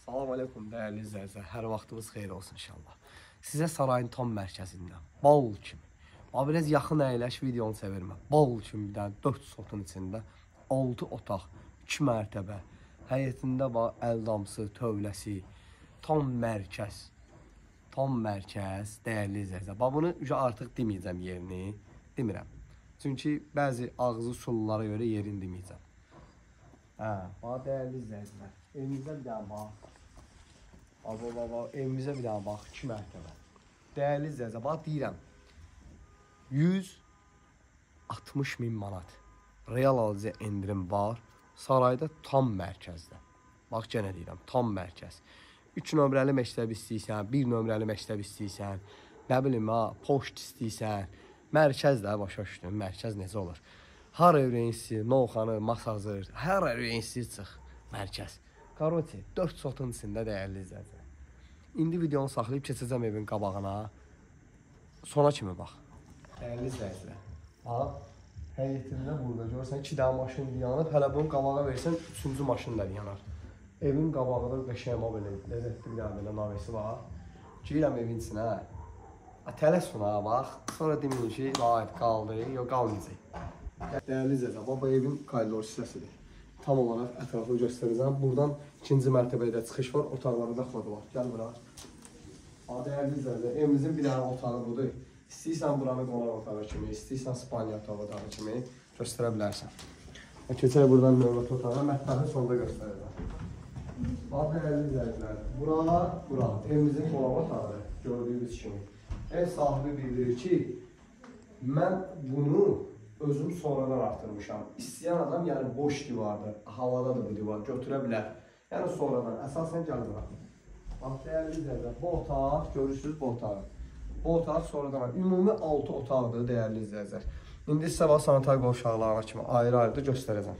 Salam aleykum dəyərli izləyicilər, hər vaxtınız xeyir olsun inşallah. Sizə sarayın tam mərkəzində, bal kimi, biraz yaxın əyləş videonu çevirmə, bal kimi bir dənə 4 sotun içində 6 otaq, 2 mərtəbə, həyətində var əldamsı, tövləsi, tam mərkəz, dəyərli izləyicilər. Bunu artıq deməyəcəm yerini, demirəm. Çünki bəzi ağzı sullulara görə yerini deməyəcəm. Dəyərli izləyicilər, evimizə bir dənə bax. Evimizə bir dənə bax, 2 mərtəbə. Dəyərli izləyicilər, bax deyirəm, 160.000 manat real alıcı endirim var. Sarayda tam mərkəzdə. Bax, yenə deyirəm, tam mərkəz. 3 nömrəli məktəb istəyirsən, 1 nömrəli məktəb istəyirsən, nə bilim, poçt istəyirsən, mərkəzdə, başa düşdün, mərkəz necə olur? Hər öyrənisi, Novxanı, Masazır, hər öyrənisi çıx, mərkəz. Karoti, 4 sotun içində dəyərli izləyicilər. İndi videonu saxlayıb keçəcəm evin qabağına. Sona kimi bax. Dəyərli izləyicilər. Həyətində burada görürsən, 2 dənə maşın yanıb, hələ bunu qabağa versən, 3-cü maşın da yanar. Evin qabağında qəşəngə belə, ləzzətli bir dənə belə navesi var. Girəm evin içinə. Tələs buna bax, sonra deməyin ki, qaldı, yox qalmayacaq. Dəyərli izləyicilər, bu evin koridor hissəsidir. Tam olaraq ətrafını göstərəcəm. Buradan 2-ci mərtəbədə çıxış var, otaqları da xladı var. Gəl bura. Dəyərli izləyicilər, evimizin bir dənə otağı budur. İstəyirsən buranı qonaq otağı kimi, istəyirsən spaniya otağı kimi göstərə bilərsən. Keçək buradan növbəti otağa, mətbəxin sonunda göstərəcəm. Dəyərli izləyicilər, bura, evimizin qonaq otağı gördüyünüz kimi. Ev sahibi bildirir ki, mən bunu özüm sonradan artırmışam. İstəyən adam, yəni boş divardır, havada da bu divar götürə bilər. Yəni sonradan, əsasən gəl bura. Dəyərli izləyicilər, bu otaq, görürsünüz bu otağı. Bu otaq sonradan, ümumi 6 otaqdır dəyərli izləyicilər. İndi sizə var sanitar qovşaqlarına kimi ayrı-ayrı da göstərəcəm.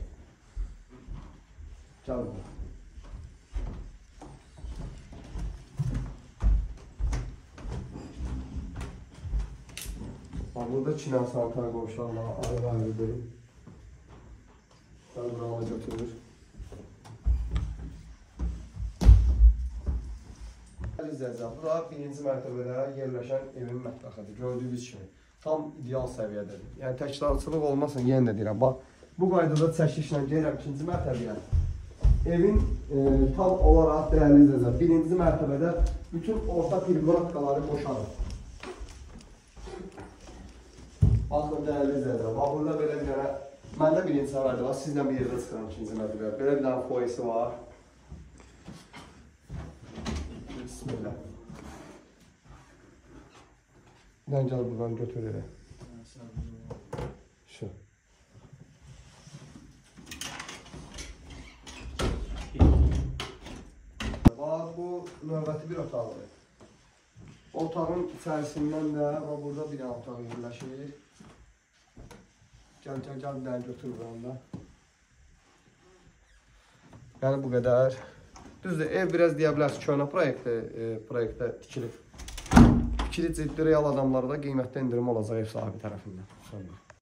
Gəl bura. Burada 2 dənə sanitar qovşaqlarına ayrı-ayrıdır. Gəl buranı götürür. Bura 1-ci mərtəbədə yerləşən evin mətbəxidir, gördüyünüz kimi. Tam ideal səviyyədədir. Yəni təkrarçılıq olmasın, yenə də deyirəm. Bu qaydada çəkişlə gəlirəm 2-ci mərtəbəyə. Evin tam olaraq dəyərli izləyicilər, 1-ci mərtəbədə bütün orta pergolatkaları boşalır. Baxın dəyərli izləyicilər, burada belə bir dənə, məndə 1-ci mərtəbə var, sizlə bir yerdə çıxıram 2-ci mərtəbəyə. Belə bir dənə foyesi var. Bismillah. Bir dənə gəl buradan götürürək. Şu. Bu növbəti bir otaqdır. Otağın içərisindən də burada bir dənə otaq yerləşir. Gəl bir dənə götür buranda. Yəni bu qədər. Düzdür, ev biraz deyə bilərsiniz, köhnə proyektdə tikilib. Fikri ciddi real adamlarda qiymətdə indirim olacaq ev sahibi tərəfindən.